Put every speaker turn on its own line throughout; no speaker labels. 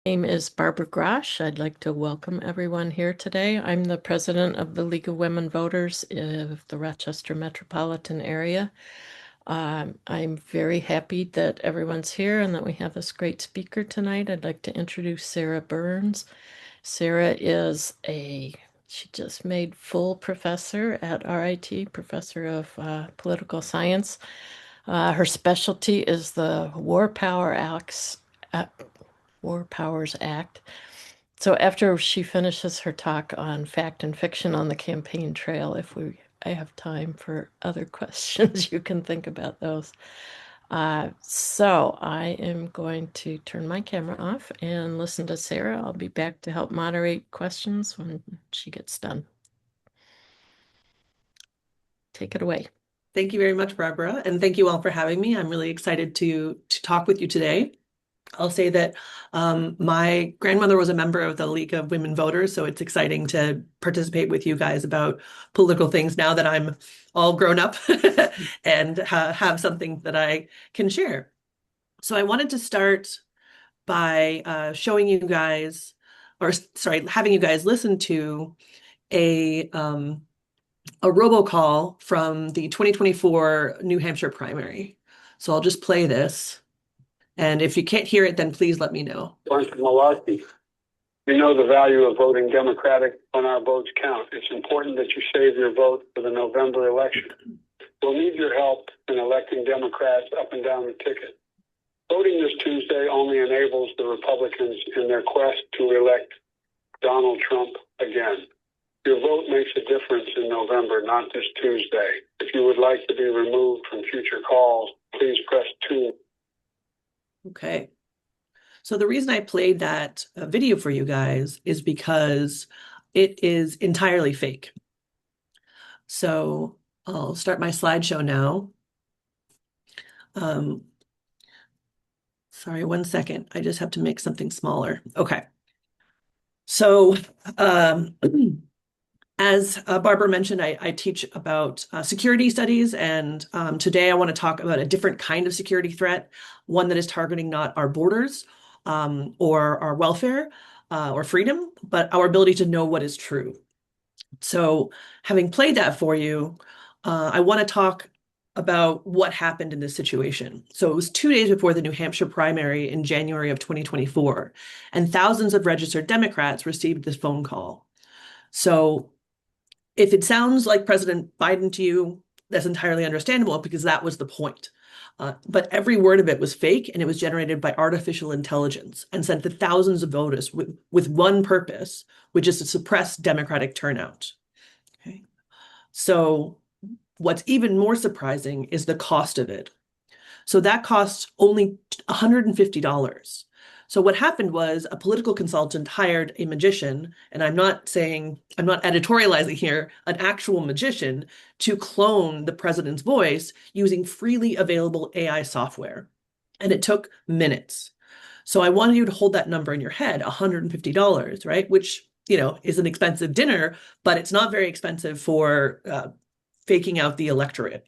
Name is Barbara Grosh. I'd like to welcome everyone here today. I'm the president of the League of Women Voters of the Rochester Metropolitan Area. I'm very happy that everyone's here and that we have this great speaker tonight. I'd like to introduce Sarah Burns. Sarah she just made full professor at RIT, professor of political science. Her specialty is the War Powers Act. So after she finishes her talk on fact and fiction on the campaign trail, I have time for other questions, you can think about those. So I am going to turn my camera off and listen to Sarah. I'll be back to help moderate questions when she gets done. Take it away.
Thank you very much, Barbara, and thank you all for having me. I'm really excited to talk with you today. I'll say that my grandmother was a member of the League of Women Voters, so it's exciting to participate with you guys about political things now that I'm all grown up and have something that I can share. So I wanted to start by showing you guys, having you guys listen to a robocall from the 2024 New Hampshire primary. So I'll just play this. And if you can't hear it, then please let me know.
Malarkey. You know the value of voting Democratic when our votes count. It's important that you save your vote for the November election. We'll need your help in electing Democrats up and down the ticket. Voting this Tuesday only enables the Republicans in their quest to elect Donald Trump again. Your vote makes a difference in November, not this Tuesday. If you would like to be removed from future calls, please press 2.
Okay. So the reason I played that video for you guys is because it is entirely fake. So I'll start my slideshow now. Sorry, 1 second. I just have to make something smaller. Okay. So as Barbara mentioned, I teach about security studies, and today I want to talk about a different kind of security threat, one that is targeting not our borders or our welfare or freedom, but our ability to know what is true. So having played that for you, I want to talk about what happened in this situation. So it was 2 days before the New Hampshire primary in January of 2024, and thousands of registered Democrats received this phone call. So if it sounds like President Biden to you, that's entirely understandable because that was the point. But every word of it was fake, and it was generated by artificial intelligence and sent to thousands of voters with one purpose, which is to suppress Democratic turnout. Okay. So what's even more surprising is the cost of it. So that costs only $150. So what happened was a political consultant hired a magician, and I'm not editorializing here, an actual magician to clone the president's voice using freely available AI software. And it took minutes. So I wanted you to hold that number in your head, $150, right? Which, is an expensive dinner, but it's not very expensive for faking out the electorate.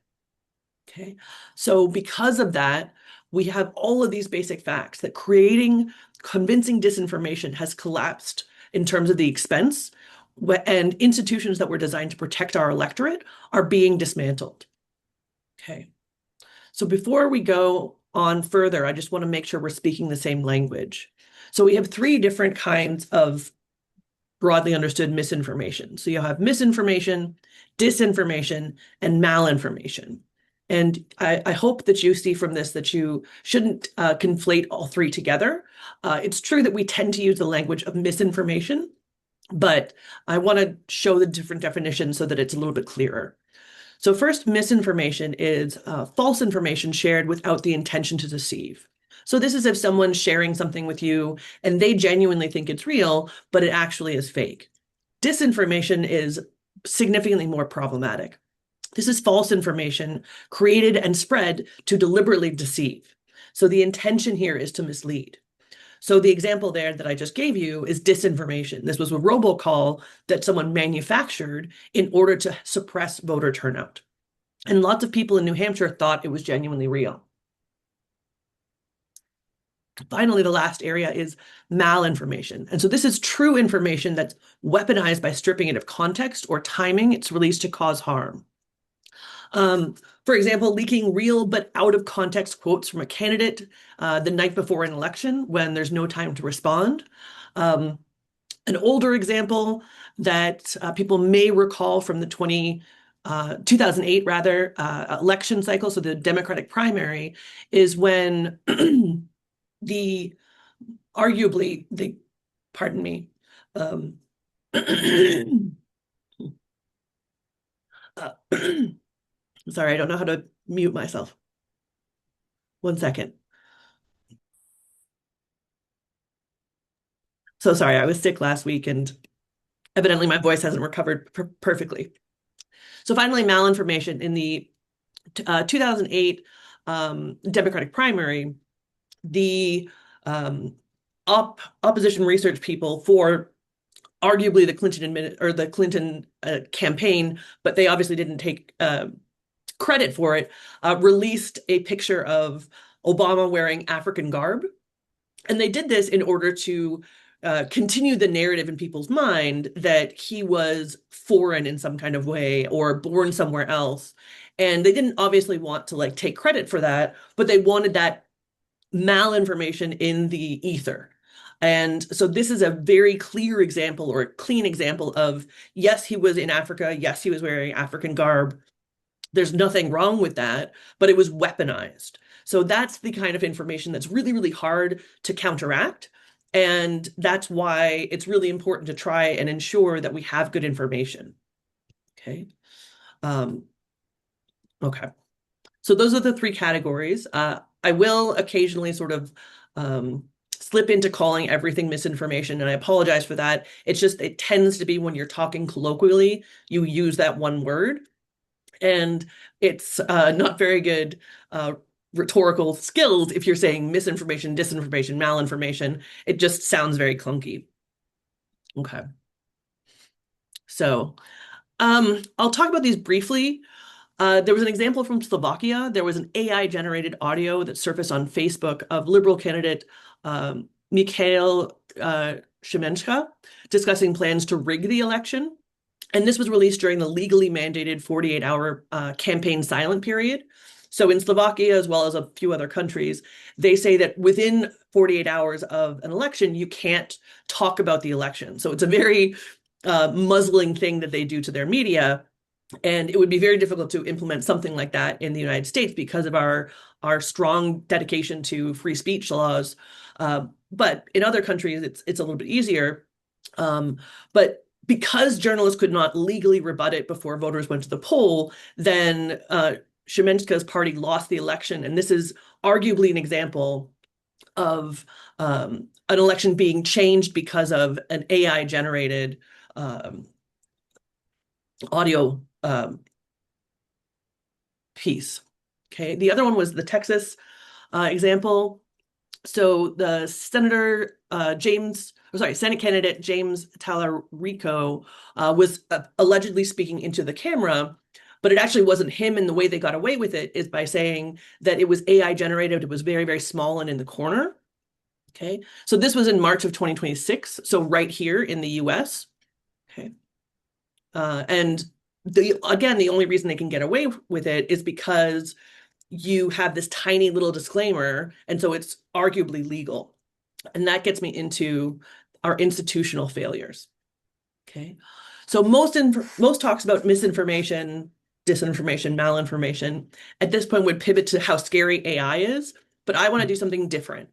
Okay. So because of that, we have all of these basic facts that creating convincing disinformation has collapsed in terms of the expense, and institutions that were designed to protect our electorate are being dismantled. Okay. So before we go on further, I just want to make sure we're speaking the same language. So we have 3 different kinds of broadly understood misinformation. So you have misinformation, disinformation, and malinformation. And I hope that you see from this that you shouldn't conflate all 3 together. It's true that we tend to use the language of misinformation, but I want to show the different definitions so that it's a little bit clearer. So first, misinformation is false information shared without the intention to deceive. So this is if someone's sharing something with you and they genuinely think it's real, but it actually is fake. Disinformation is significantly more problematic. This is false information created and spread to deliberately deceive. So the intention here is to mislead. So the example there that I just gave you is disinformation. This was a robocall that someone manufactured in order to suppress voter turnout. And lots of people in New Hampshire thought it was genuinely real. Finally, the last area is malinformation. And so this is true information that's weaponized by stripping it of context or timing its release to cause harm. For example, leaking real but out of context quotes from a candidate the night before an election when there's no time to respond. An older example that people may recall from the 2008 election cycle, so the Democratic primary, is when pardon me, sorry, I don't know how to mute myself. One second. So sorry, I was sick last week and evidently my voice hasn't recovered perfectly. So finally, malinformation in the 2008 Democratic primary, the opposition research people for arguably the Clinton campaign, but they obviously didn't take credit for it, released a picture of Obama wearing African garb. And they did this in order to continue the narrative in people's mind that he was foreign in some kind of way or born somewhere else. And they didn't obviously want to like take credit for that, but they wanted that malinformation in the ether. And so this is a very clear example or a clean example of, yes, he was in Africa. Yes, he was wearing African garb. There's nothing wrong with that, but it was weaponized. So that's the kind of information that's really, really hard to counteract. And that's why it's really important to try and ensure that we have good information. Okay. Okay. So those are the three categories. I will occasionally sort of slip into calling everything misinformation, and I apologize for that. It's just, it tends to be when you're talking colloquially, you use that one word, and it's not very good rhetorical skills if you're saying misinformation, disinformation, malinformation. It just sounds very clunky. Okay. So I'll talk about these briefly. There was an example from Slovakia. There was an AI-generated audio that surfaced on Facebook of Liberal candidate Mikhail Šimenka discussing plans to rig the election. And this was released during the legally mandated 48-hour campaign silent period. So in Slovakia, as well as a few other countries, they say that within 48 hours of an election, you can't talk about the election. So it's a very muzzling thing that they do to their media. And it would be very difficult to implement something like that in the United States because of our strong dedication to free speech laws. But in other countries, it's a little bit easier. But because journalists could not legally rebut it before voters went to the poll, then Šimenka's party lost the election. And this is arguably an example of an election being changed because of an AI-generated audio piece. Okay, the other one was the Texas example. So the Senate candidate James Talarico was allegedly speaking into the camera, but it actually wasn't him. And the way they got away with it is by saying that it was AI generated. It was very, very small and in the corner. Okay, so this was in March of 2026. So right here in the US. Okay, and again, the only reason they can get away with it is because you have this tiny little disclaimer, and so it's arguably legal. And that gets me into our institutional failures. Okay, so most talks about misinformation, disinformation, malinformation at this point would pivot to how scary AI is, but I want to do something different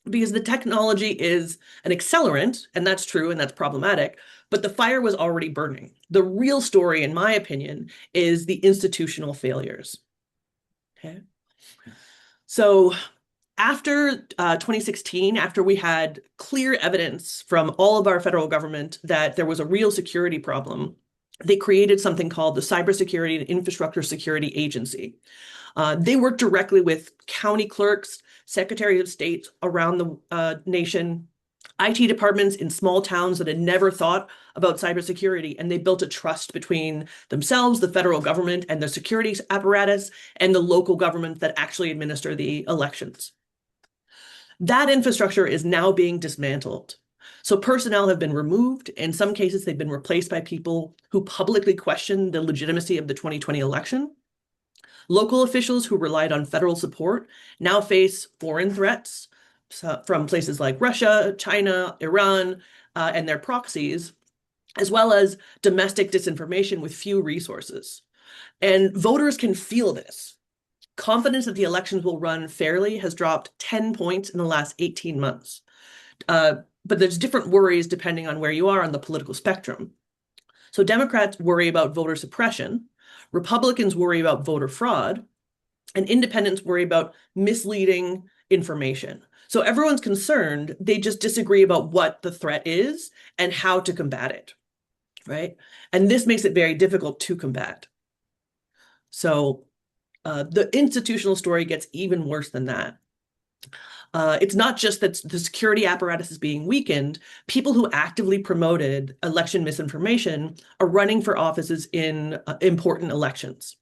because the technology is an accelerant, and that's true, and that's problematic, but the fire was already burning. The real story, in my opinion, is the institutional failures. Okay. So after 2016, after we had clear evidence from all of our federal government that there was a real security problem, they created something called the Cybersecurity and Infrastructure Security Agency. They work directly with county clerks, secretaries of state around the nation, IT departments in small towns that had never thought about cybersecurity, and they built a trust between themselves, the federal government, and the security apparatus, and the local government that actually administer the elections. That infrastructure is now being dismantled. So personnel have been removed. In some cases, they've been replaced by people who publicly question the legitimacy of the 2020 election. Local officials who relied on federal support now face foreign threats from places like Russia, China, Iran, and their proxies, as well as domestic disinformation with few resources. And voters can feel this. Confidence that the elections will run fairly has dropped 10 points in the last 18 months. But there's different worries depending on where you are on the political spectrum. So Democrats worry about voter suppression, Republicans worry about voter fraud, and independents worry about misleading information. So everyone's concerned, they just disagree about what the threat is and how to combat it, right? And this makes it very difficult to combat. So the institutional story gets even worse than that. It's not just that the security apparatus is being weakened. People who actively promoted election misinformation are running for offices in important elections.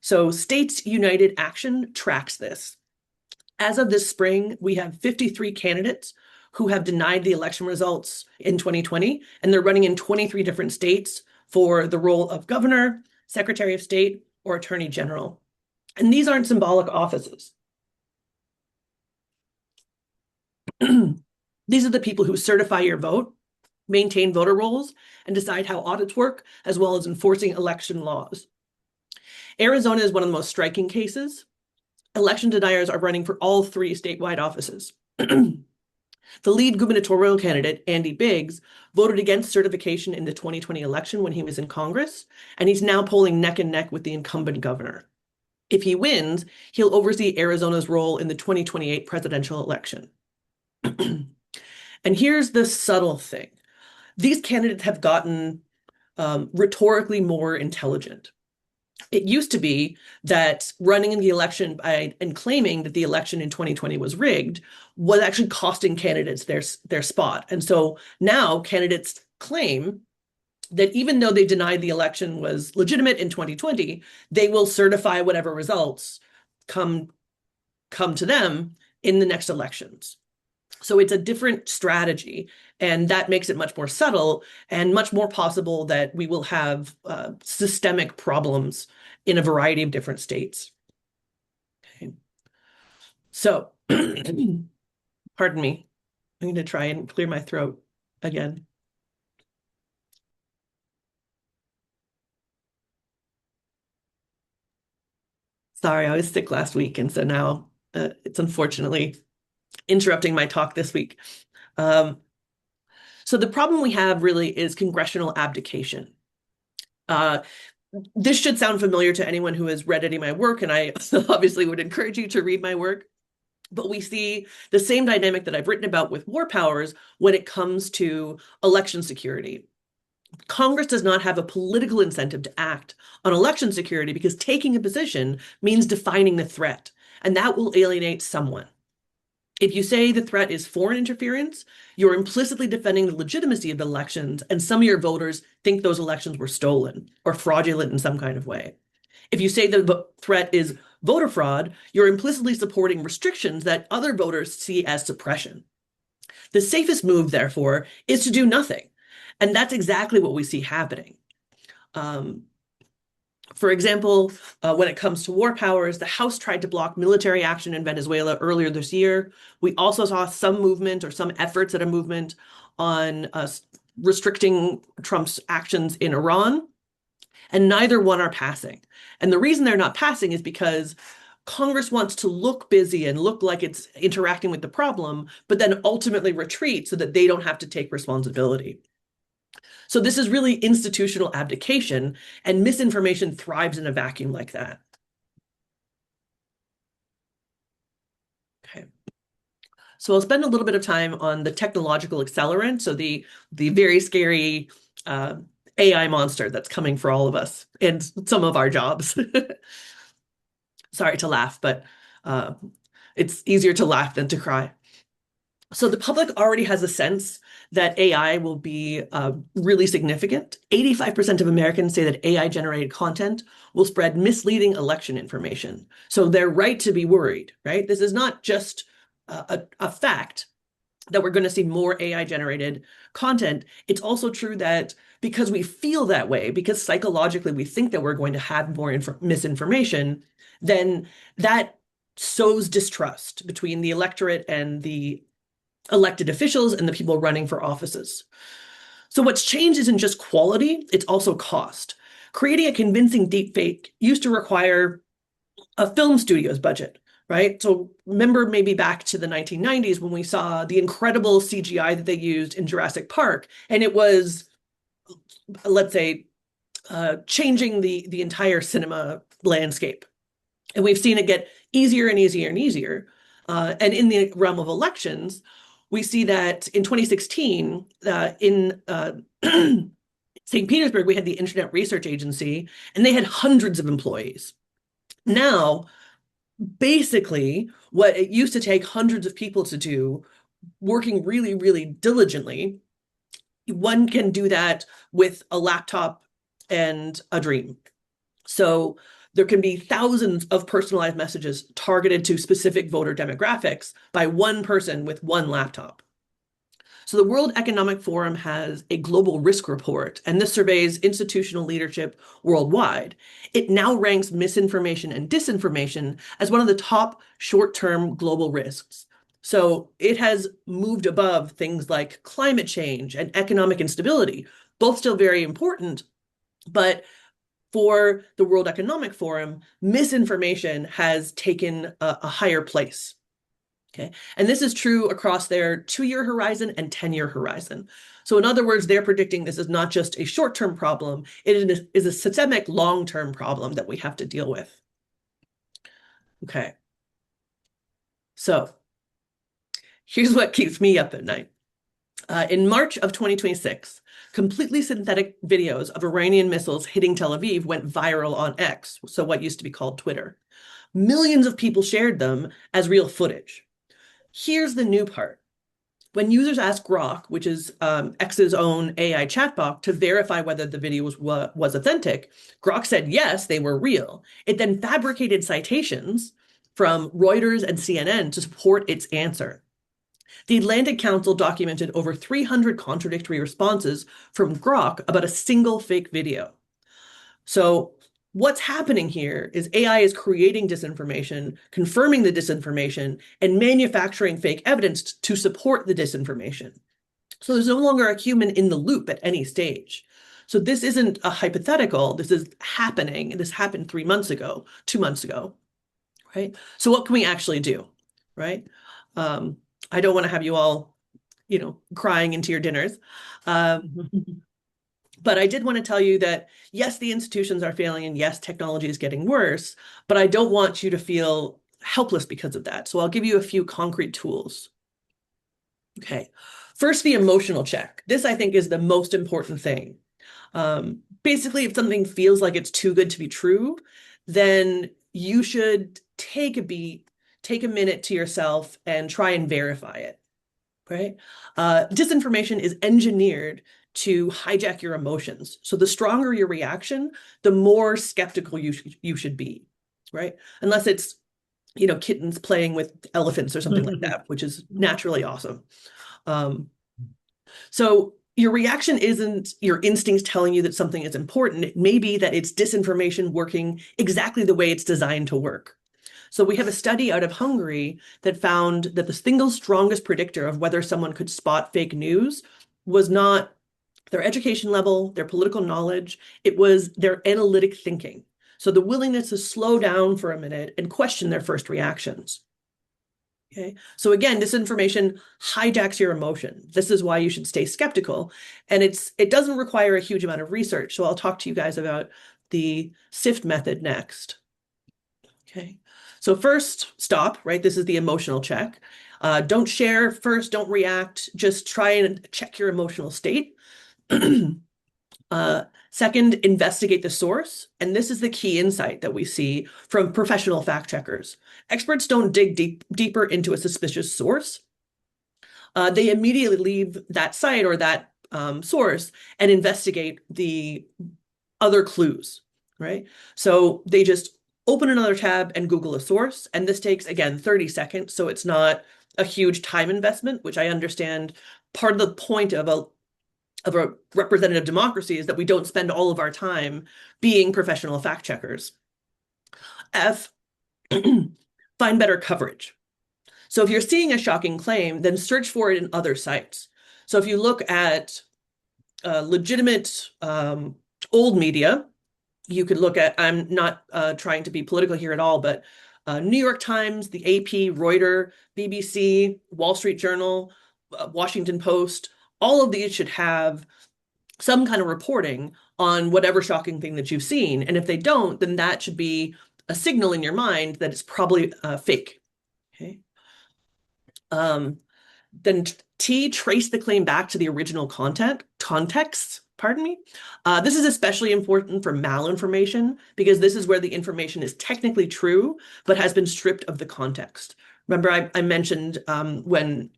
So States United Action tracks this. As of this spring, we have 53 candidates who have denied the election results in 2020, and they're running in 23 different states for the role of governor, secretary of state, or attorney general. And these aren't symbolic offices. These are the people who certify your vote, maintain voter rolls, and decide how audits work, as well as enforcing election laws. Arizona is one of the most striking cases. Election deniers are running for all 3 statewide offices. The lead gubernatorial candidate, Andy Biggs, voted against certification in the 2020 election when he was in Congress, and he's now polling neck and neck with the incumbent governor. If he wins, he'll oversee Arizona's role in the 2028 presidential election. And here's the subtle thing. These candidates have gotten rhetorically more intelligent. It used to be that running in the election and claiming that the election in 2020 was rigged was actually costing candidates their spot. And so now candidates claim that even though they denied the election was legitimate in 2020, they will certify whatever results come to them in the next elections. So it's a different strategy, and that makes it much more subtle and much more possible that we will have systemic problems in a variety of different states. Okay. So, pardon me, I'm going to try and clear my throat again. Sorry, I was sick last week, and so now it's unfortunately interrupting my talk this week. So the problem we have really is congressional abdication. This should sound familiar to anyone who has read any of my work, and I obviously would encourage you to read my work. But we see the same dynamic that I've written about with war powers when it comes to election security. Congress does not have a political incentive to act on election security because taking a position means defining the threat, and that will alienate someone. If you say the threat is foreign interference, you're implicitly defending the legitimacy of the elections, and some of your voters think those elections were stolen or fraudulent in some kind of way. If you say the threat is voter fraud, you're implicitly supporting restrictions that other voters see as suppression. The safest move, therefore, is to do nothing. And that's exactly what we see happening. For example, when it comes to war powers, the House tried to block military action in Venezuela earlier this year. We also saw some movement or some efforts at a movement on restricting Trump's actions in Iran, and neither one are passing. And the reason they're not passing is because Congress wants to look busy and look like it's interacting with the problem, but then ultimately retreat so that they don't have to take responsibility. So this is really institutional abdication, and misinformation thrives in a vacuum like that. Okay. So I'll spend a little bit of time on the technological accelerant, so the very scary AI monster that's coming for all of us and some of our jobs. Sorry to laugh, but it's easier to laugh than to cry. So the public already has a sense that AI will be really significant. 85% of Americans say that AI-generated content will spread misleading election information. So they're right to be worried, right? This is not just a fact that we're going to see more AI generated content, it's also true that because we feel that way, because psychologically we think that we're going to have more misinformation, then that sows distrust between the electorate and the elected officials and the people running for offices. So what's changed isn't just quality, it's also cost. Creating a convincing deepfake used to require a film studio's budget, right? So remember maybe back to the 1990s when we saw the incredible CGI that they used in Jurassic Park, and it was, let's say, changing the entire cinema landscape. And we've seen it get easier and easier and easier. And in the realm of elections, we see that in 2016, in St. Petersburg, we had the Internet Research Agency, and they had hundreds of employees. Now, basically, what it used to take hundreds of people to do, working really, really diligently, one can do that with a laptop and a dream. So there can be thousands of personalized messages targeted to specific voter demographics by one person with one laptop. So the World Economic Forum has a global risk report, and this surveys institutional leadership worldwide. It now ranks misinformation and disinformation as one of the top short-term global risks. So it has moved above things like climate change and economic instability, both still very important, but for the World Economic Forum, misinformation has taken a higher place. Okay. And this is true across their 2-year horizon and 10-year horizon. So in other words, they're predicting this is not just a short-term problem, it is a systemic long-term problem that we have to deal with. Okay. So here's what keeps me up at night. In March of 2026, completely synthetic videos of Iranian missiles hitting Tel Aviv went viral on X, so what used to be called Twitter. Millions of people shared them as real footage. Here's the new part. When users asked Grok, which is X's own AI chatbot, to verify whether the video was authentic, Grok said yes, they were real. It then fabricated citations from Reuters and CNN to support its answer. The Atlantic Council documented over 300 contradictory responses from Grok about a single fake video. So what's happening here is AI is creating disinformation, confirming the disinformation, and manufacturing fake evidence to support the disinformation. So there's no longer a human in the loop at any stage. So this isn't a hypothetical, this is happening. This happened 3 months ago, 2 months ago, right? So what can we actually do, right? I don't want to have you all, crying into your dinners. But I did want to tell you that, yes, the institutions are failing and yes, technology is getting worse, but I don't want you to feel helpless because of that. So I'll give you a few concrete tools. Okay. First, the emotional check. This, I think, is the most important thing. Basically, if something feels like it's too good to be true, then you should take a beat, take a minute to yourself and try and verify it, right? Disinformation is engineered to hijack your emotions. So the stronger your reaction, the more skeptical you should be, right? Unless it's, kittens playing with elephants or something like that, which is naturally awesome. So your reaction isn't your instincts telling you that something is important. It may be that it's disinformation working exactly the way it's designed to work. So we have a study out of Hungary that found that the single strongest predictor of whether someone could spot fake news was not their education level, their political knowledge, it was their analytic thinking. So the willingness to slow down for a minute and question their first reactions. Okay. So again, disinformation hijacks your emotion. This is why you should stay skeptical. And it doesn't require a huge amount of research. So I'll talk to you guys about the SIFT method next. Okay. So first, stop, right? This is the emotional check. Don't share first, don't react. Just try and check your emotional state. Second, investigate the source. And this is the key insight that we see from professional fact checkers. Experts don't dig deeper into a suspicious source. They immediately leave that site or that source and investigate the other clues, right? So they just open another tab and Google a source. And this takes, again, 30 seconds. So it's not a huge time investment, which I understand part of the point of a representative democracy is that we don't spend all of our time being professional fact checkers. F, find better coverage. So if you're seeing a shocking claim, then search for it in other sites. So if you look at legitimate old media, you could look at, I'm not trying to be political here at all, but New York Times, the AP, Reuters, BBC, Wall Street Journal, Washington Post, all of these should have some kind of reporting on whatever shocking thing that you've seen. And if they don't, then that should be a signal in your mind that it's probably fake. Okay. Then T, trace the claim back to the original context, pardon me. This is especially important for malinformation because this is where the information is technically true, but has been stripped of the context. Remember, I mentioned when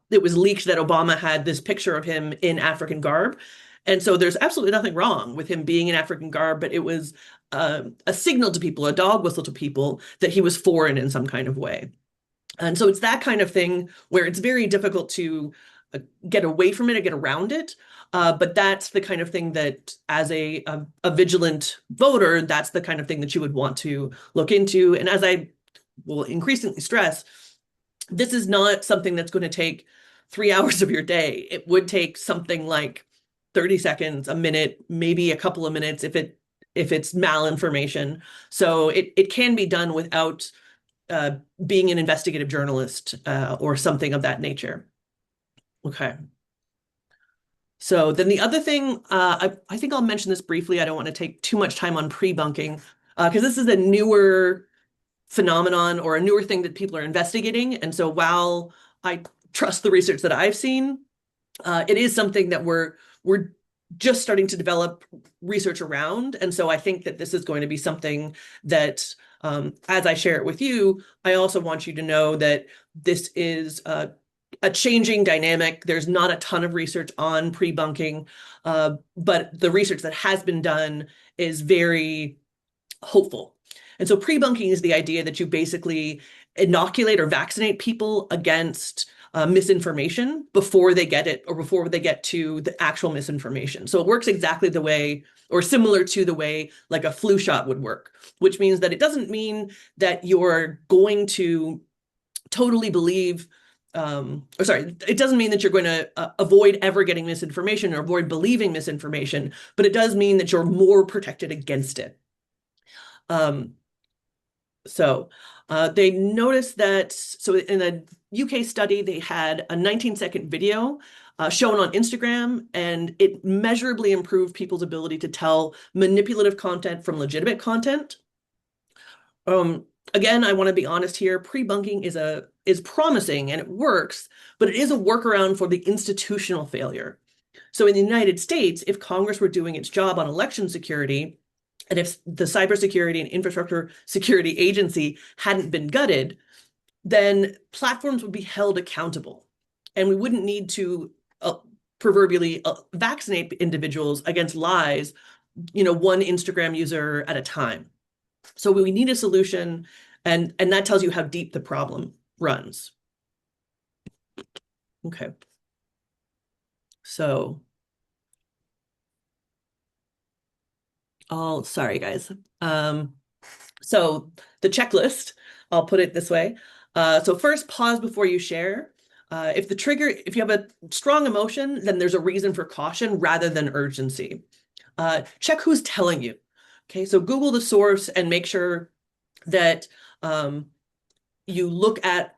it was leaked that Obama had this picture of him in African garb. And so there's absolutely nothing wrong with him being in African garb, but it was a signal to people, a dog whistle to people that he was foreign in some kind of way. And so it's that kind of thing where it's very difficult to get away from it or get around it. But that's the kind of thing that as a vigilant voter, that's the kind of thing that you would want to look into. And as I will increasingly stress, this is not something that's going to take 3 hours of your day. It would take something like 30 seconds, a minute, maybe a couple of minutes if it's malinformation. So it can be done without being an investigative journalist or something of that nature. Okay. So then the other thing, I think I'll mention this briefly. I don't want to take too much time on pre-bunking because this is a newer phenomenon or a newer thing that people are investigating. And so while I trust the research that I've seen, it is something that we're just starting to develop research around. And so I think that this is going to be something that, as I share it with you, I also want you to know that this is a changing dynamic. There's not a ton of research on pre-bunking, but the research that has been done is very hopeful. And so pre-bunking is the idea that you basically inoculate or vaccinate people against misinformation before they get it or before they get to the actual misinformation. So it works exactly the way or similar to the way like a flu shot would work, which means that it doesn't mean that you're going to totally believe it doesn't mean that you're going to avoid ever getting misinformation or avoid believing misinformation, but it does mean that you're more protected against it. So they noticed that, so in a UK study, they had a 19-second video shown on Instagram, and it measurably improved people's ability to tell manipulative content from legitimate content. Again, I want to be honest here, pre-bunking is promising and it works, but it is a workaround for the institutional failure. So in the United States, if Congress were doing its job on election security, and if the Cybersecurity and Infrastructure Security Agency hadn't been gutted, then platforms would be held accountable. And we wouldn't need to proverbially vaccinate individuals against lies, one Instagram user at a time. So we need a solution, and that tells you how deep the problem runs. Okay. So sorry, guys. So the checklist, I'll put it this way. So first, pause before you share. If you have a strong emotion, then there's a reason for caution rather than urgency. Check who's telling you. Okay, so Google the source and make sure that you look at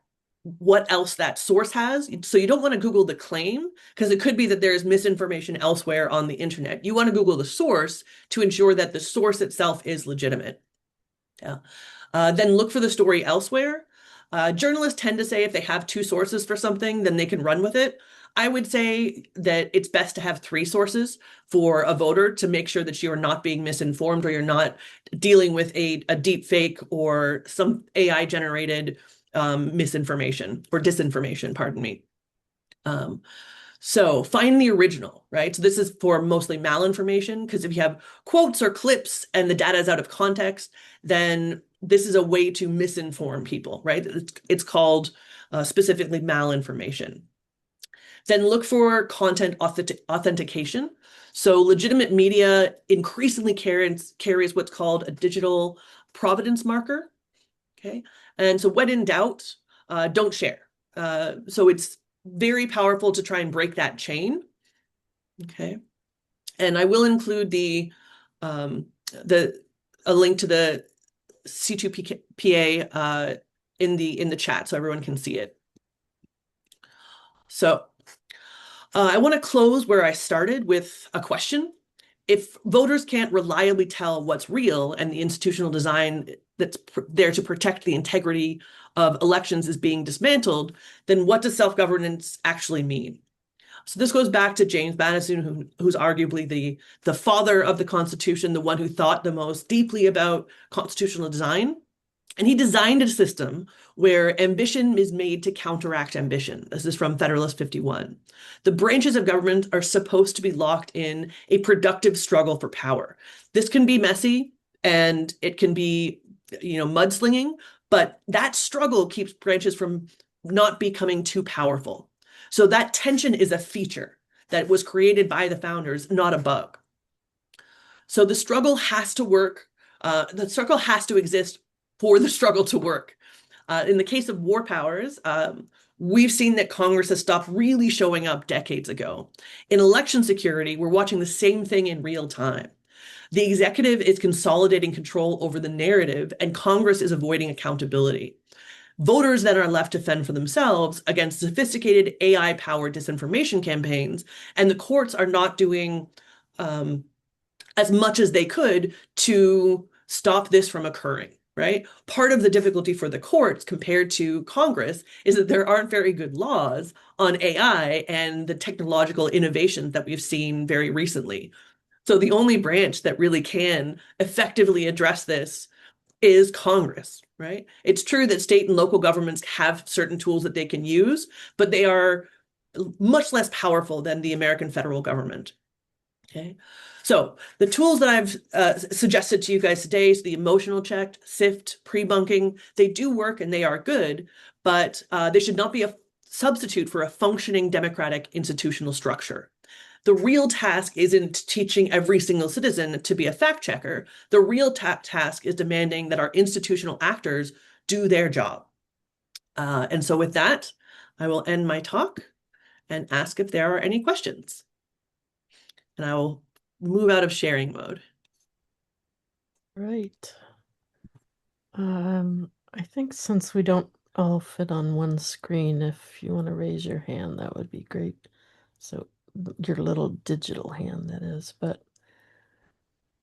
what else that source has. So you don't want to Google the claim because it could be that there's misinformation elsewhere on the internet. You want to Google the source to ensure that the source itself is legitimate. Yeah. Then look for the story elsewhere. Journalists tend to say if they have 2 sources for something, then they can run with it. I would say that it's best to have 3 sources for a voter to make sure that you're not being misinformed or you're not dealing with a deep fake or some AI generated misinformation or disinformation, pardon me. So find the original, right? So this is for mostly malinformation, because if you have quotes or clips and the data is out of context, then this is a way to misinform people, right? It's called specifically malinformation. Then look for content authentication. So legitimate media increasingly carries what's called a digital provenance marker. Okay. And so when in doubt, don't share. So it's very powerful to try and break that chain. Okay. And I will include um, a link to the C2PA in the chat so everyone can see it. So I want to close where I started with a question. If voters can't reliably tell what's real and the institutional design that's there to protect the integrity of elections is being dismantled, then what does self-governance actually mean? So this goes back to James Madison, who's arguably the father of the Constitution, the one who thought the most deeply about constitutional design. And he designed a system where ambition is made to counteract ambition. This is from Federalist 51. The branches of government are supposed to be locked in a productive struggle for power. This can be messy and it can be, mudslinging, but that struggle keeps branches from not becoming too powerful. So that tension is a feature that was created by the founders, not a bug. So the struggle has to work. The struggle has to exist for the struggle to work. In the case of war powers, we've seen that Congress has stopped really showing up decades ago. In election security, we're watching the same thing in real time. The executive is consolidating control over the narrative, and Congress is avoiding accountability. Voters then are left to fend for themselves against sophisticated AI-powered disinformation campaigns, and the courts are not doing as much as they could to stop this from occurring, right? Part of the difficulty for the courts compared to Congress is that there aren't very good laws on AI and the technological innovations that we've seen very recently. So the only branch that really can effectively address this is Congress, right? It's true that state and local governments have certain tools that they can use, but they are much less powerful than the American federal government. Okay. So the tools that I've suggested to you guys today is the emotional check, SIFT, pre-bunking. They do work and they are good, but they should not be a substitute for a functioning democratic institutional structure. The real task isn't teaching every single citizen to be a fact checker. The real task is demanding that our institutional actors do their job. And so with that, I will end my talk and ask if there are any questions. And I will move out of sharing mode.
Right. I think since we don't all fit on one screen, if you want to raise your hand, that would be great. So your little digital hand, that is, but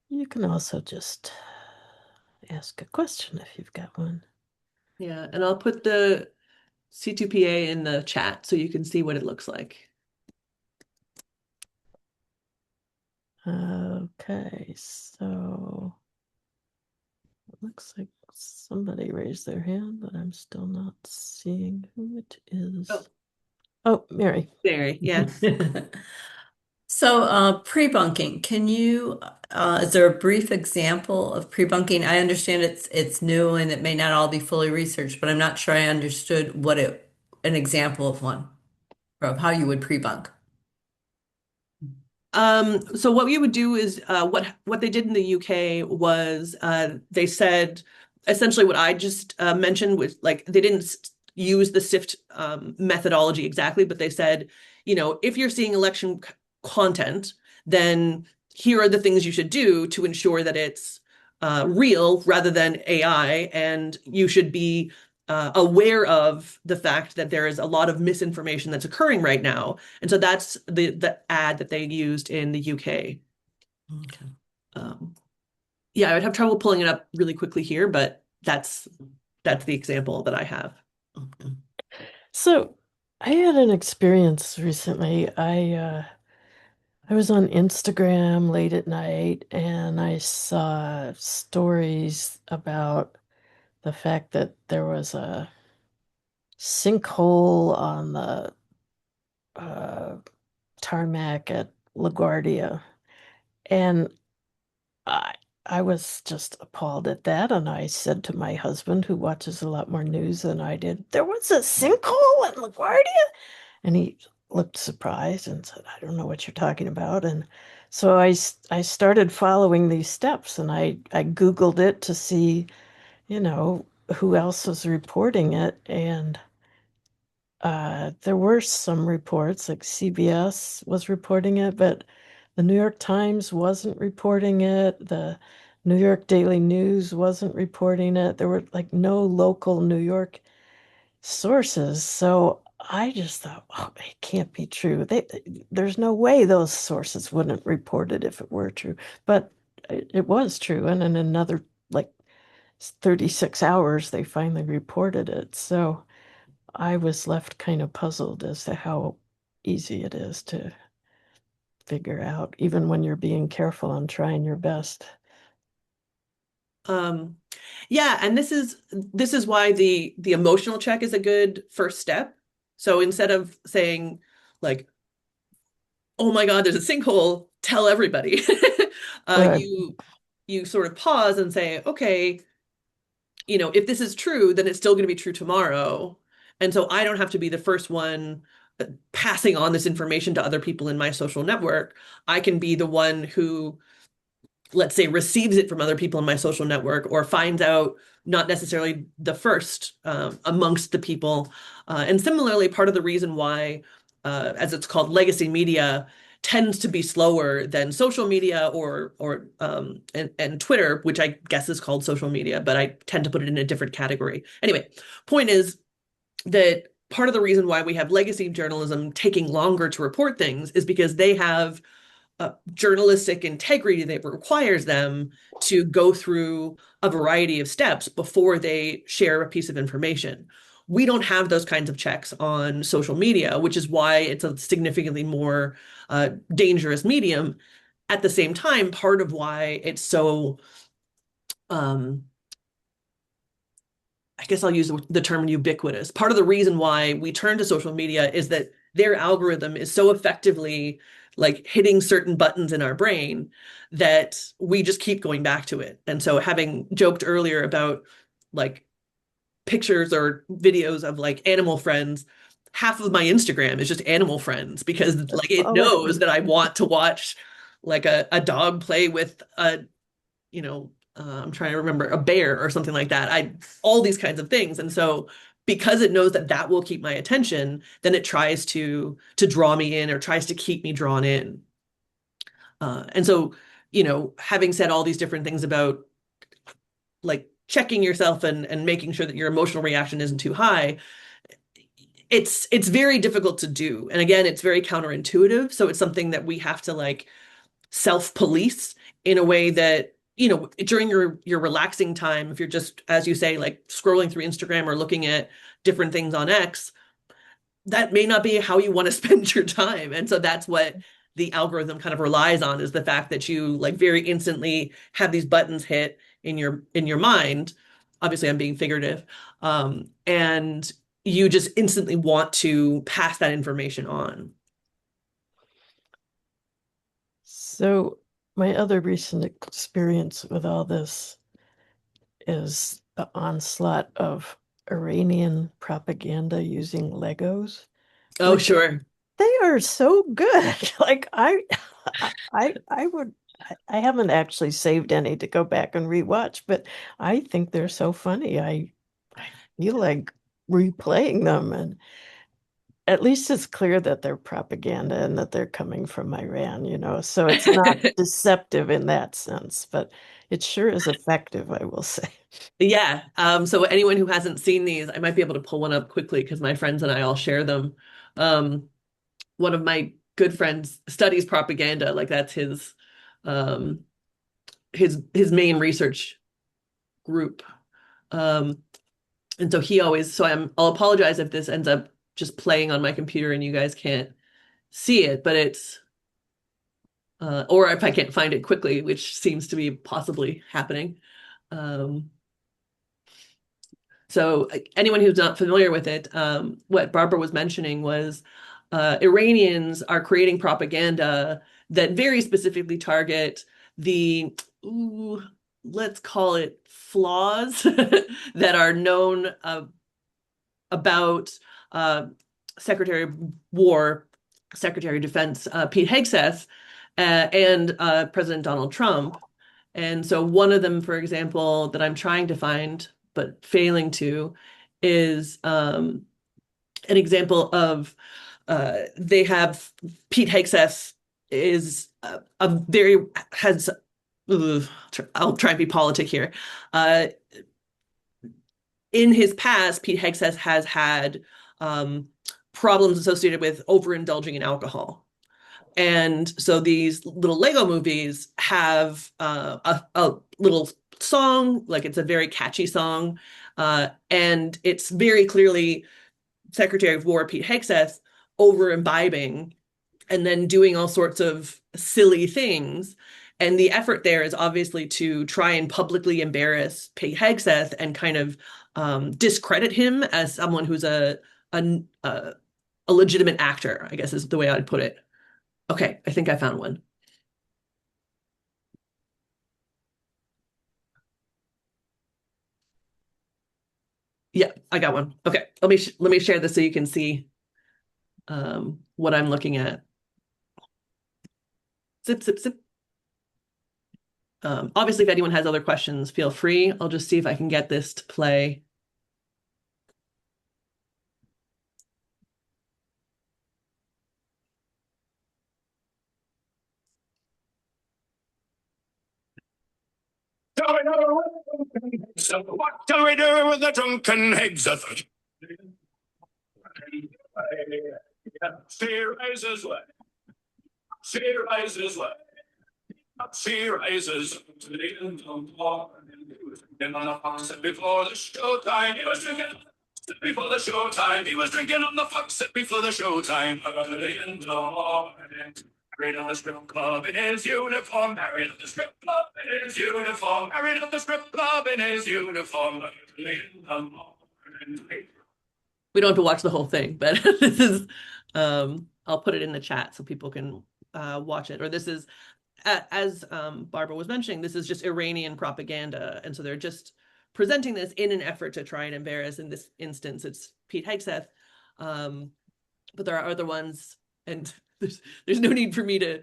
you can also just ask a question if you've got one.
Yeah, and I'll put the C2PA in the chat so you can see what it looks like.
Okay, so it looks like somebody raised their hand, but I'm still not seeing who it is. Oh, Mary.
Mary, yeah.
So, pre-bunking, is there a brief example of pre-bunking? I understand it's new and it may not all be fully researched, but I'm not sure I understood an example of one, or of how you would pre-bunk.
So what we would do is what they did in the UK was they said essentially what I just mentioned was like they didn't use the SIFT methodology exactly, but they said, if you're seeing election content, then here are the things you should do to ensure that it's real rather than AI, and you should be aware of the fact that there is a lot of misinformation that's occurring right now. And so that's the ad that they used in the UK.
Okay.
Yeah, I would have trouble pulling it up really quickly here, but that's the example that I have.
Okay.
So I had an experience recently. I was on Instagram late at night and I saw stories about the fact that there was a sinkhole on the uh, tarmac at LaGuardia. And I was just appalled at that, and I said to my husband, who watches a lot more news than I did, there was a sinkhole in LaGuardia? And he looked surprised and said, I don't know what you're talking about. And so I started following these steps, and I Googled it to see, you know, who else was reporting it. And there were some reports, like CBS was reporting it, but the New York Times wasn't reporting it. The New York Daily News wasn't reporting it. There were like no local New York sources. So I just thought, oh, it can't be true. There's no way those sources wouldn't report it if it were true. But it was true. And in another like 36 hours, they finally reported it. So I was left kind of puzzled as to how easy it is to figure out, even when you're being careful and trying your best.
Um, yeah, and this is why the emotional check is a good first step. So instead of saying like, "Oh my God, there's a sinkhole," tell everybody.
Right.
You sort of pause and say, "Okay, if this is true, then it's still going to be true tomorrow." And so I don't have to be the first one passing on this information to other people in my social network. I can be the one who, let's say, receives it from other people in my social network or finds out not necessarily the first amongst the people. And similarly, part of the reason why, as it's called, legacy media tends to be slower than social media and Twitter, which I guess is called social media, but I tend to put it in a different category. Anyway, point is that part of the reason why we have legacy journalism taking longer to report things is because they have journalistic integrity that requires them to go through a variety of steps before they share a piece of information. We don't have those kinds of checks on social media, which is why it's a significantly more dangerous medium. At the same time, part of why it's so, I guess I'll use the term ubiquitous. Part of the reason why we turn to social media is that their algorithm is so effectively like hitting certain buttons in our brain that we just keep going back to it. And so, having joked earlier about like pictures or videos of like animal friends, half of my Instagram is just animal friends because like
That's
it
all it
knows
is.
that I want to watch like a dog play with I'm trying to remember, a bear or something like that. All these kinds of things. And so because it knows that that will keep my attention, then it tries to draw me in or tries to keep me drawn in. And so, having said all these different things about like checking yourself and making sure that your emotional reaction isn't too high, it's very difficult to do. And again, it's very counterintuitive. So it's something that we have to like self-police in a way that, during your relaxing time, if you're just, as you say, like scrolling through Instagram or looking at different things on X, that may not be how you want to spend your time. And so that's what the algorithm kind of relies on, is the fact that you like very instantly have these buttons hit in your mind. Obviously, I'm being figurative. And you just instantly want to pass that information on.
So my other recent experience with all this is the onslaught of Iranian propaganda using Legos,
Oh,
which
sure.
they are so good. Like I would I haven't actually saved any to go back and rewatch, but I think they're so funny. I feel like replaying them, and at least it's clear that they're propaganda and that they're coming from Iran, so it's not deceptive in that sense, but it sure is effective, I will say.
Yeah. So anyone who hasn't seen these, I might be able to pull one up quickly because my friends and I all share them. Um, One of my good friends studies propaganda, like that's um his main research group. Um, and so I'll apologize if this ends up just playing on my computer and you guys can't see it, but it's or if I can't find it quickly, which seems to be possibly happening. Um, So anyone who's not familiar with it, what Barbara was mentioning was Iranians are creating propaganda that very specifically target the, ooh, let's call it flaws that are known about Secretary of War, Secretary of Defense Pete Hegseth, and President Donald Trump. And so one of them, for example, that I'm trying to find but failing to, is an example of they have Pete Hegseth is a very has. I'll try and be politic here. In his past, Pete Hegseth has had problems associated with overindulging in alcohol. And so these little Lego movies have a little song, like it's a very catchy song. And it's very clearly Secretary of War Pete Hegseth over imbibing and then doing all sorts of silly things. And the effort there is obviously to try and publicly embarrass Pete Hegseth and kind of discredit him as someone who's a legitimate actor, I guess is the way I'd put it. Okay, I think I found one. Yeah, I got one. Okay, let me share this so you can see what I'm looking at. Zip, zip, zip. Obviously, if anyone has other questions, feel free. I'll just see if I can get this to play.
So what do we do with the drunken Hegseth? She rises what? She rises what? She rises to the end of the war. And on the fox before the showtime, he was drinking before the showtime. He was drinking on the fox before the showtime. To the end of the war. Married on the strip club in his uniform. Married on the strip club in his uniform. Married on the strip club in his uniform.
We don't have to watch the whole thing, but this is I'll put it in the chat so people can watch it. Or this is, as Barbara was mentioning, this is just Iranian propaganda, and so they're just presenting this in an effort to try and embarrass. In this instance, it's Pete Hegseth, but there are other ones, and there's no need for me to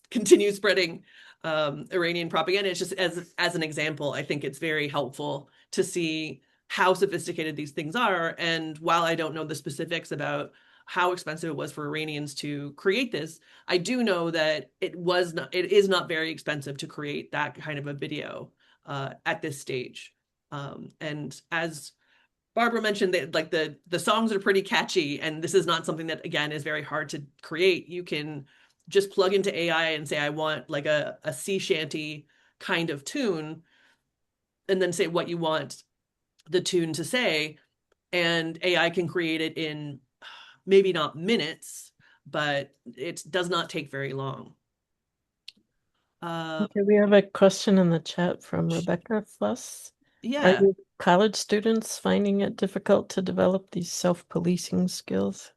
continue spreading Iranian propaganda. It's just as an example, I think it's very helpful to see how sophisticated these things are. And while I don't know the specifics about how expensive it was for Iranians to create this, I do know that it is not very expensive to create that kind of a video at this stage. And as Barbara mentioned, that like the songs are pretty catchy, and this is not something that, again, is very hard to create. You can just plug into AI and say, I want like a sea shanty kind of tune, and then say what you want the tune to say, and AI can create it in maybe not minutes, but it does not take very long.
Okay, we have a question in the chat from Rebecca Fuss.
Yeah.
Are college students finding it difficult to develop these self-policing skills?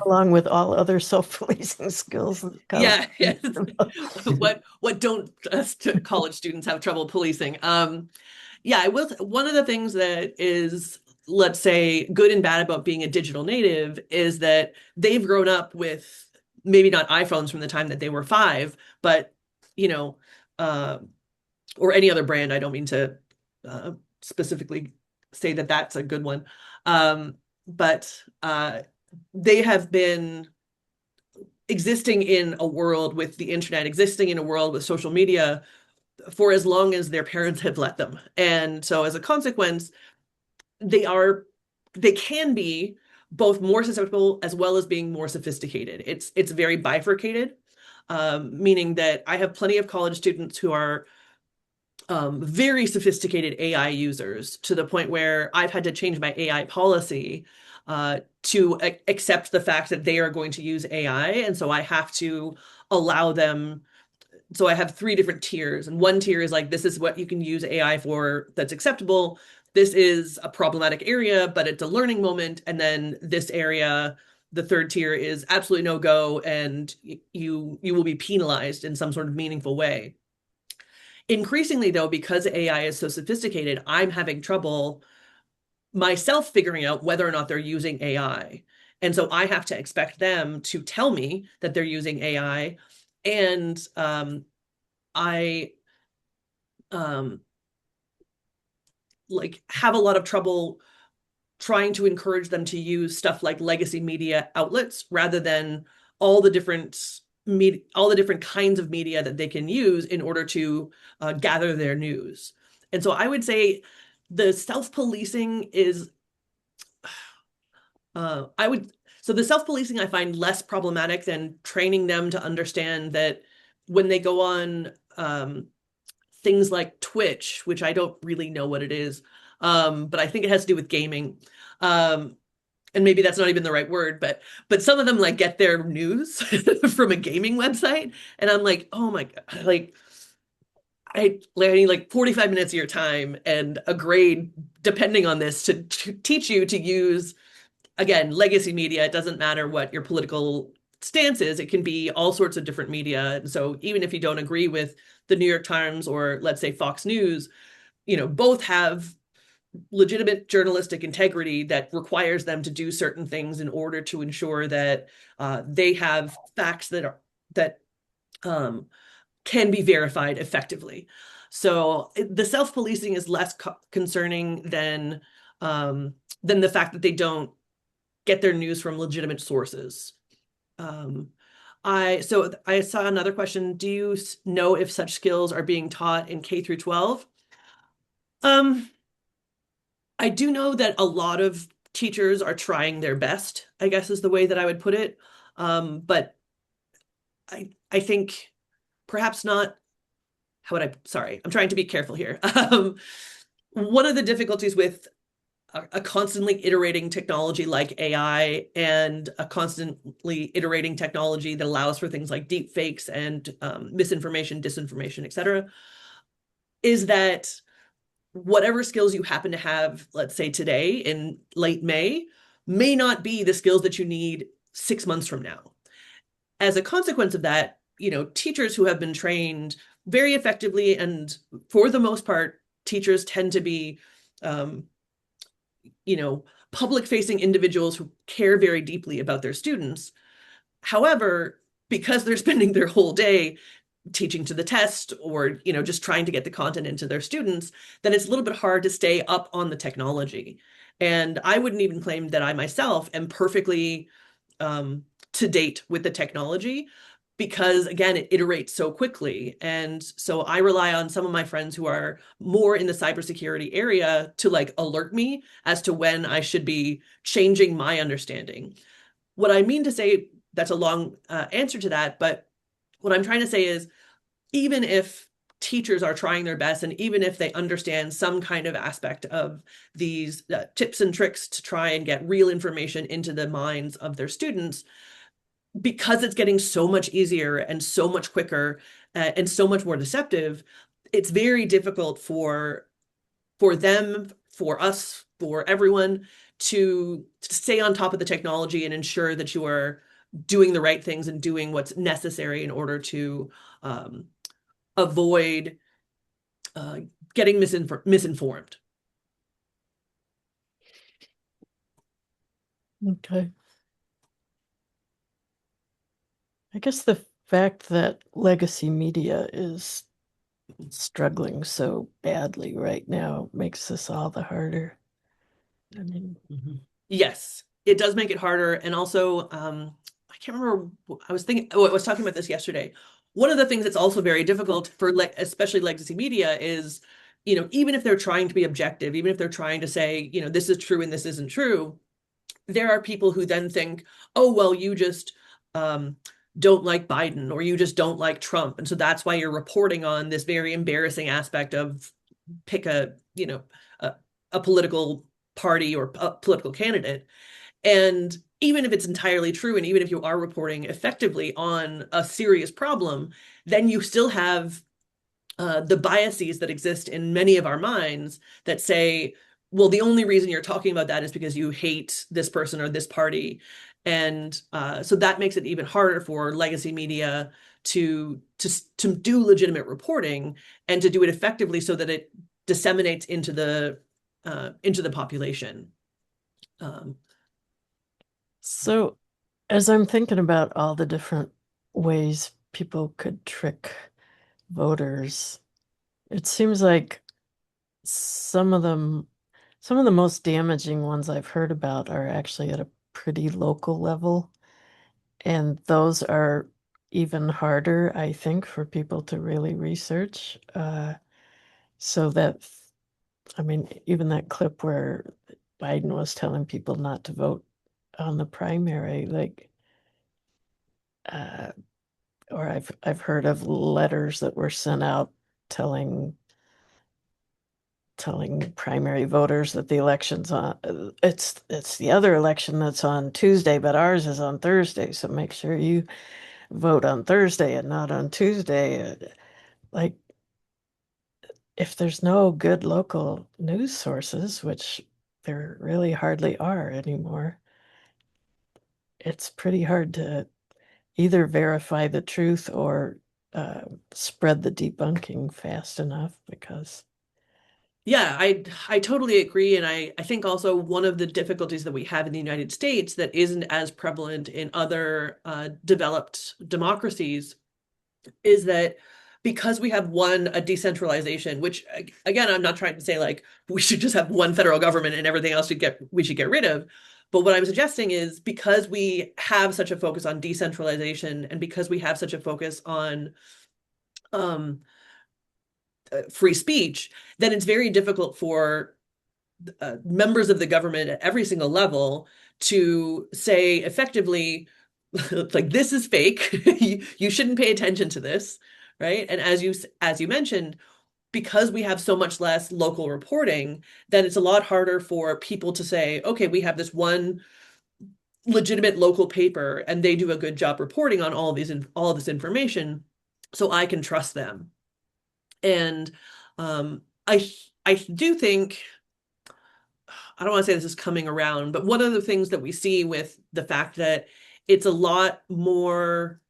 Along with all other self-policing skills.
Yeah, yes. What don't college students have trouble policing? Yeah, I will. One of the things that is, let's say, good and bad about being a digital native is that they've grown up with maybe not iPhones from the time that they were 5, but or any other brand. I don't mean to specifically say that that's a good one, but they have been existing in a world with the internet, existing in a world with social media for as long as their parents have let them. And so as a consequence, they can be both more susceptible as well as being more sophisticated. It's very bifurcated, meaning that I have plenty of college students who are very sophisticated AI users, to the point where I've had to change my AI policy to accept the fact that they are going to use AI. And so I have to allow them. So I have 3 different tiers, and one tier is like, this is what you can use AI for that's acceptable. This is a problematic area, but it's a learning moment. And then this area, the third tier is absolutely no go, and you will be penalized in some sort of meaningful way. Increasingly, though, because AI is so sophisticated, I'm having trouble myself figuring out whether or not they're using AI. And so I have to expect them to tell me that they're using AI. And I like have a lot of trouble trying to encourage them to use stuff like legacy media outlets rather than all the different kinds of media that they can use in order to gather their news. And so I would say the self-policing is the self-policing I find less problematic than training them to understand that when they go on things like Twitch, which I don't really know what it is, but I think it has to do with gaming. And maybe that's not even the right word, but some of them like get their news from a gaming website, and I'm like, oh my God, like I need like 45 minutes of your time and a grade depending on this to teach you to use, again, legacy media. It doesn't matter what your political stance is. It can be all sorts of different media. And so even if you don't agree with the New York Times or let's say Fox News, both have legitimate journalistic integrity that requires them to do certain things in order to ensure that they have facts that can be verified effectively. So the self-policing is less concerning than the fact that they don't get their news from legitimate sources. I saw another question. Do you know if such skills are being taught in K through 12? I do know that a lot of teachers are trying their best, I guess is the way that I would put it. But I think perhaps not. Sorry, I'm trying to be careful here. One of the difficulties with a constantly iterating technology like AI and a constantly iterating technology that allows for things like deep fakes and misinformation, disinformation, etc., is that whatever skills you happen to have, let's say today in late May not be the skills that you need 6 months from now. As a consequence of that, teachers who have been trained very effectively, and for the most part, teachers tend to be public-facing individuals who care very deeply about their students. However, because they're spending their whole day teaching to the test or just trying to get the content into their students, then it's a little bit hard to stay up on the technology. And I wouldn't even claim that I myself am perfectly to date with the technology, because again, it iterates so quickly. And so I rely on some of my friends who are more in the cybersecurity area to like alert me as to when I should be changing my understanding. What I mean to say, that's a long answer to that, but what I'm trying to say is, even if teachers are trying their best, and even if they understand some kind of aspect of these tips and tricks to try and get real information into the minds of their students, because it's getting so much easier and so much quicker and so much more deceptive, it's very difficult for them, for us, for everyone to stay on top of the technology and ensure that you are doing the right things and doing what's necessary in order to avoid getting misinformed.
Okay. I guess the fact that legacy media is struggling so badly right now makes this all the harder. I mean,
Yes, it does make it harder. And also, I can't remember, I was talking about this yesterday. One of the things that's also very difficult for especially legacy media is, even if they're trying to be objective, even if they're trying to say, this is true and this isn't true, there are people who then think, oh, well, you just don't like Biden, or you just don't like Trump. And so that's why you're reporting on this very embarrassing aspect of pick a political party or a political candidate. And even if it's entirely true, and even if you are reporting effectively on a serious problem, then you still have the biases that exist in many of our minds that say, well, the only reason you're talking about that is because you hate this person or this party. And so that makes it even harder for legacy media to do legitimate reporting and to do it effectively so that it disseminates into the population. Um,
So, as I'm thinking about all the different ways people could trick voters, it seems like some of them, some of the most damaging ones I've heard about are actually at a pretty local level. And those are even harder, I think, for people to really research. So that, I mean, even that clip where Biden was telling people not to vote on the primary, like, uh, or I've heard of letters that were sent out telling primary voters that the election's on it's the other election that's on Tuesday, but ours is on Thursday, so make sure you vote on Thursday and not on Tuesday. Like, if there's no good local news sources, which there really hardly are anymore, it's pretty hard to either verify the truth or uh, spread the debunking fast enough because
Yeah, I totally agree. And I think also one of the difficulties that we have in the United States that isn't as prevalent in other developed democracies is that because we have a decentralization, which again, I'm not trying to say like we should just have one federal government and everything else we should get rid of. But what I'm suggesting is because we have such a focus on decentralization and because we have such a focus on um, free speech, then it's very difficult for members of the government at every single level to say effectively, like, this is fake. You shouldn't pay attention to this, right? And as you mentioned, because we have so much less local reporting, then it's a lot harder for people to say, okay, we have this one legitimate local paper and they do a good job reporting on all of this information, so I can trust them. And um, I do think I don't want to say this is coming around, but one of the things that we see with the fact that it's a lot more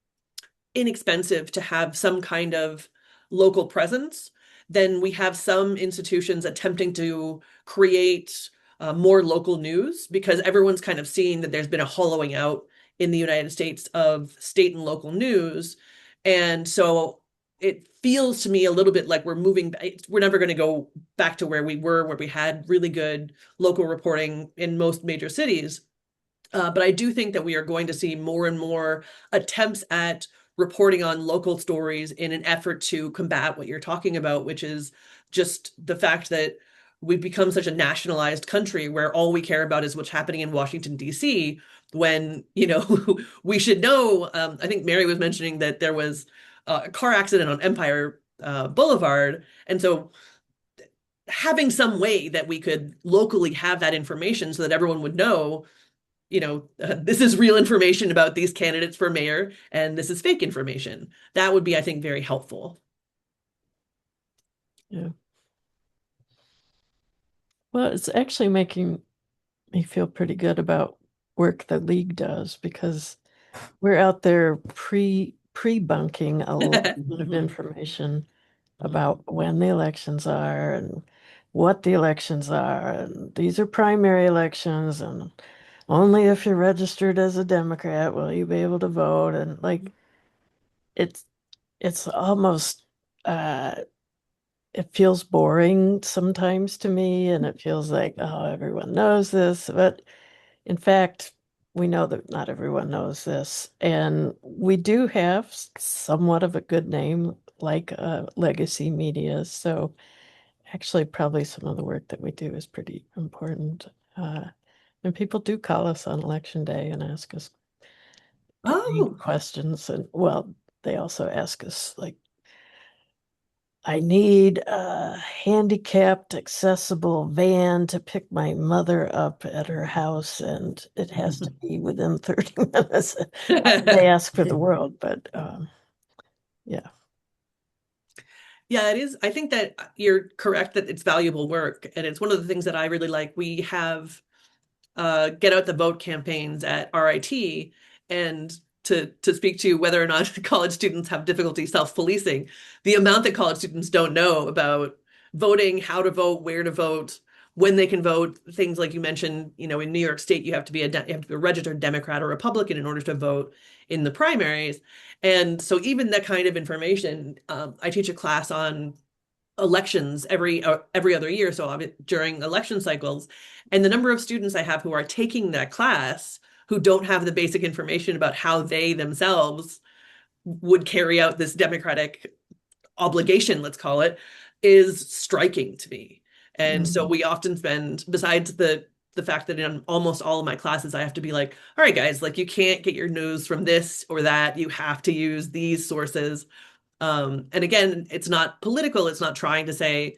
inexpensive to have some kind of local presence, then we have some institutions attempting to create more local news because everyone's kind of seeing that there's been a hollowing out in the United States of state and local news. And so it feels to me a little bit like we're never going to go back to where we were, where we had really good local reporting in most major cities. But I do think that we are going to see more and more attempts at reporting on local stories in an effort to combat what you're talking about, which is just the fact that we've become such a nationalized country where all we care about is what's happening in Washington, D.C., when, we should know. I think Mary was mentioning that there was a car accident on Empire Boulevard. And so having some way that we could locally have that information so that everyone would know, this is real information about these candidates for mayor, and this is fake information. That would be, I think, very helpful.
yeah. Well, it's actually making me feel pretty good about work the league does because we're out there pre-bunking a lot of information about when the elections are and what the elections are, and these are primary elections, and only if you're registered as a Democrat will you be able to vote. And like it's it's almost it feels boring sometimes to me, and it feels like, oh, everyone knows this, but in fact, we know that not everyone knows this, and we do have somewhat of a good name like legacy media. So actually, probably some of the work that we do is pretty important. And people do call us on election day and ask us
Oh,
questions, and well, they also ask us like, I need a handicapped accessible van to pick my mother up at her house, and it has to be within 30 minutes. They ask for the world, but yeah.
Yeah, it is. I think that you're correct that it's valuable work. And it's one of the things that I really like. We have get out the vote campaigns at RIT, and to speak to whether or not college students have difficulty self-policing, the amount that college students don't know about voting, how to vote, where to vote, when they can vote, things like you mentioned, in New York State, you have to be a registered Democrat or Republican in order to vote in the primaries. And so even that kind of information, I teach a class on elections every other year, so during election cycles, and the number of students I have who are taking that class who don't have the basic information about how they themselves would carry out this democratic obligation, let's call it, is striking to me. And so we often spend, besides the fact that in almost all of my classes I have to be like, all right guys, like you can't get your news from this or that, you have to use these sources. And again, it's not political. It's not trying to say,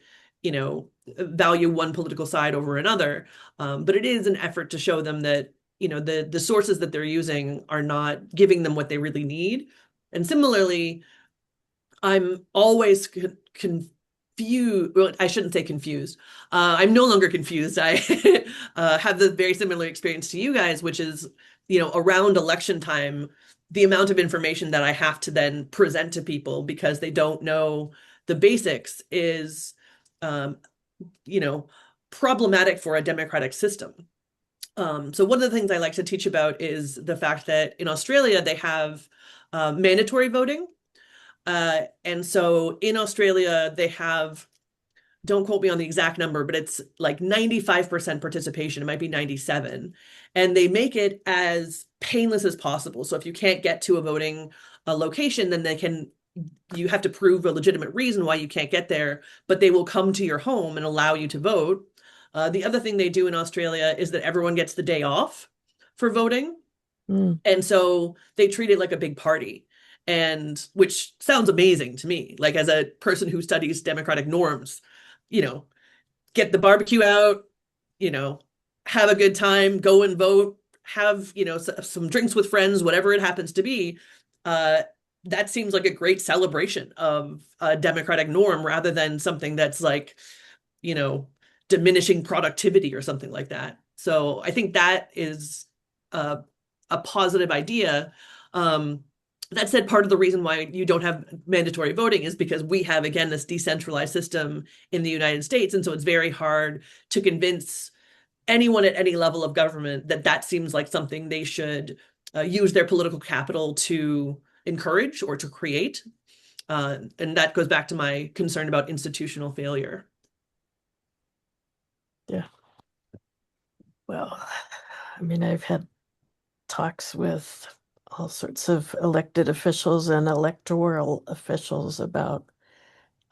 value one political side over another. But it is an effort to show them that, the sources that they're using are not giving them what they really need. And similarly, I'm always confused. Well, I shouldn't say confused. I'm no longer confused. I have the very similar experience to you guys, which is, around election time, the amount of information that I have to then present to people because they don't know the basics is, um, problematic for a democratic system. So one of the things I like to teach about is the fact that in Australia, they have mandatory voting. And so in Australia, they have, don't quote me on the exact number, but it's like 95% participation. It might be 97. And they make it as painless as possible. So if you can't get to a voting location, then you have to prove a legitimate reason why you can't get there, but they will come to your home and allow you to vote. The other thing they do in Australia is that everyone gets the day off for voting. And so they treat it like a big party, and which sounds amazing to me. Like as a person who studies democratic norms, you know, get the barbecue out, you know, have a good time, go and vote, have, some drinks with friends, whatever it happens to be. Uh, that seems like a great celebration of a democratic norm rather than something that's like, you know, diminishing productivity or something like that. So I think that is a, a positive idea. That said, part of the reason why you don't have mandatory voting is because we have, again, this decentralized system in the United States. And so it's very hard to convince anyone at any level of government that that seems like something they should use their political capital to encourage or to create. And that goes back to my concern about institutional failure.
Yeah. Well, I mean, I've had talks with all sorts of elected officials and electoral officials about,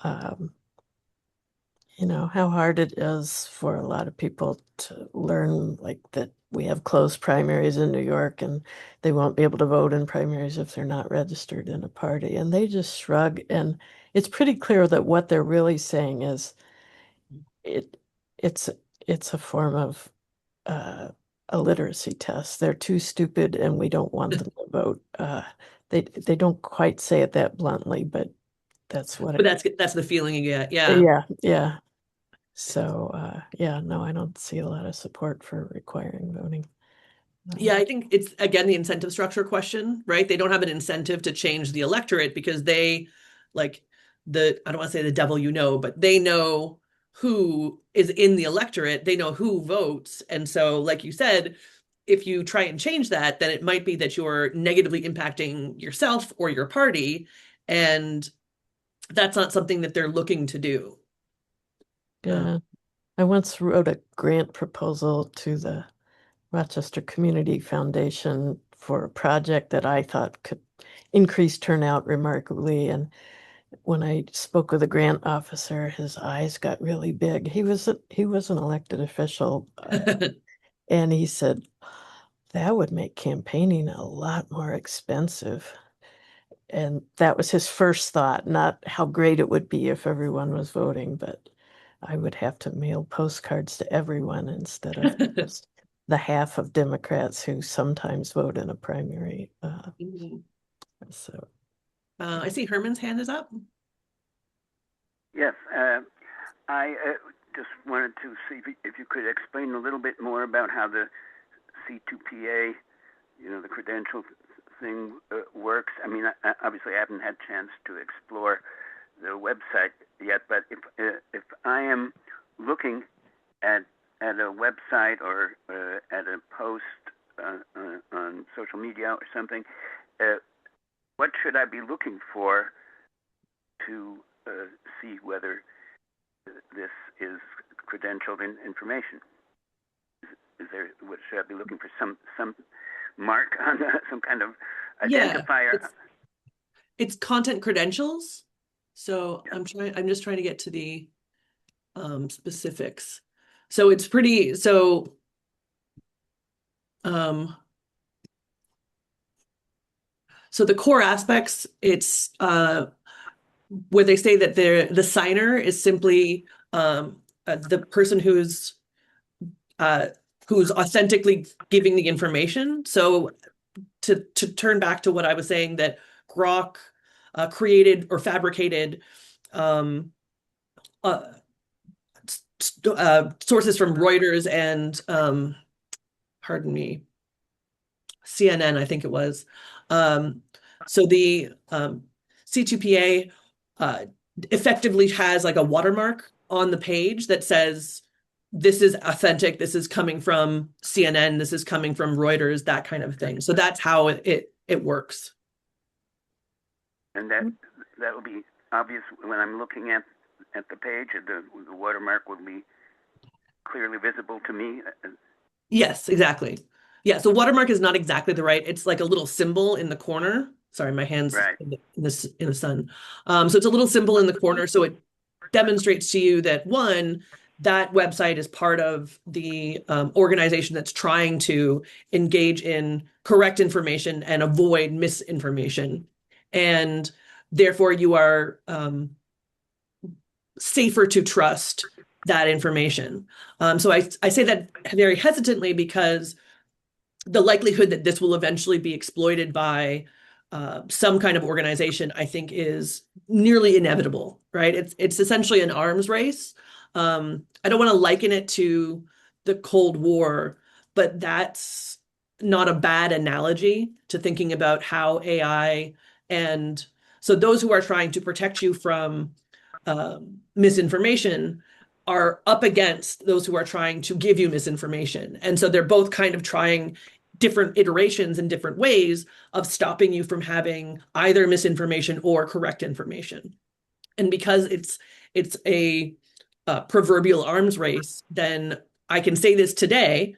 um, how hard it is for a lot of people to learn, like that we have closed primaries in New York and they won't be able to vote in primaries if they're not registered in a party. And they just shrug. And it's pretty clear that what they're really saying is it it's it's a form of a literacy test. They're too stupid and we don't want them to vote. They don't quite say it that bluntly, but that's what
But
it.
that's the feeling you get. Yeah.
Yeah, yeah. So yeah, no, I don't see a lot of support for requiring voting.
Yeah, I think it's again the incentive structure question, right? They don't have an incentive to change the electorate because they like I don't want to say the devil but they know who is in the electorate, they know who votes. And so, like you said, if you try and change that, then it might be that you're negatively impacting yourself or your party. And that's not something that they're looking to do.
Yeah. I once wrote a grant proposal to the Rochester Community Foundation for a project that I thought could increase turnout remarkably. And when I spoke with the grant officer, his eyes got really big. He was an elected official, and he said that would make campaigning a lot more expensive. And that was his first thought, not how great it would be if everyone was voting, but I would have to mail postcards to everyone instead of just the half of Democrats who sometimes vote in a primary. So
I see Herman's hand is up.
Yes, I just wanted to see if you could explain a little bit more about how the C2PA, the credential thing works. I mean, obviously I haven't had a chance to explore the website yet, but if I am looking at a website or at a post on social media or something, what should I be looking for to see whether this is credentialed information? What should I be looking for? Some mark on some kind of identifier?
Yeah, it's content credentials. So I'm just trying to get to the specifics. So it's pretty, so the core aspects, it's where they say that the signer is simply the person who's authentically giving the information. So to turn back to what I was saying, that Grok created or fabricated sources from Reuters and pardon me, CNN, I think it was. So the C2PA effectively has like a watermark on the page that says, this is authentic, this is coming from CNN, this is coming from Reuters, that kind of thing. So that's how it works.
And that will be obvious when I'm looking at the page. The watermark will be clearly visible to me.
Yes, exactly. Yeah, so watermark is not exactly the right. It's like a little symbol in the corner. Sorry, my hand's
right
in the sun. So it's a little symbol in the corner. So it demonstrates to you that, one, that website is part of the organization that's trying to engage in correct information and avoid misinformation. And therefore you are safer to trust that information. So I say that very hesitantly because the likelihood that this will eventually be exploited by some kind of organization, I think, is nearly inevitable, right? It's essentially an arms race. I don't want to liken it to the Cold War, but that's not a bad analogy to thinking about how AI and so those who are trying to protect you from misinformation are up against those who are trying to give you misinformation. And so they're both kind of trying different iterations in different ways of stopping you from having either misinformation or correct information. And because it's a proverbial arms race, then I can say this today,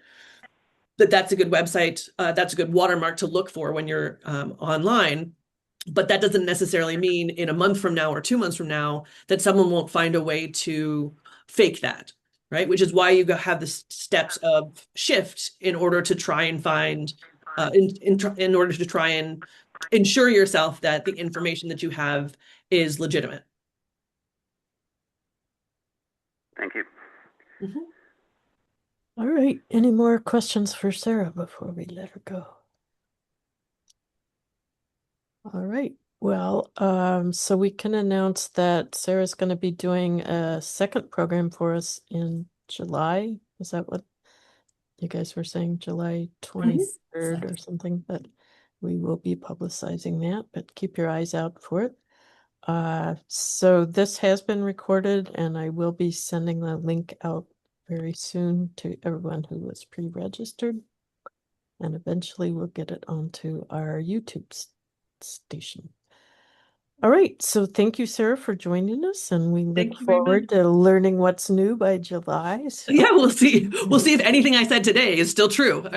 that's a good website, that's a good watermark to look for when you're online. But that doesn't necessarily mean in a month from now or 2 months from now that someone won't find a way to fake that, right? Which is why you have the steps of shift in order to try and find, in order to try and ensure yourself that the information that you have is legitimate.
Thank you.
Mm-hmm.
All right. Any more questions for Sarah before we let her go? All right. Well, so we can announce that Sarah's going to be doing a second program for us in July. Is that what you guys were saying? July 23rd or something, but we will be publicizing that, but keep your eyes out for it. So this has been recorded and I will be sending the link out very soon to everyone who was pre-registered. And eventually we'll get it onto our YouTube station. All right, so thank you, Sarah, for joining us, and we look forward to learning what's new by July. So.
Yeah, we'll see. We'll see if anything I said today is still true.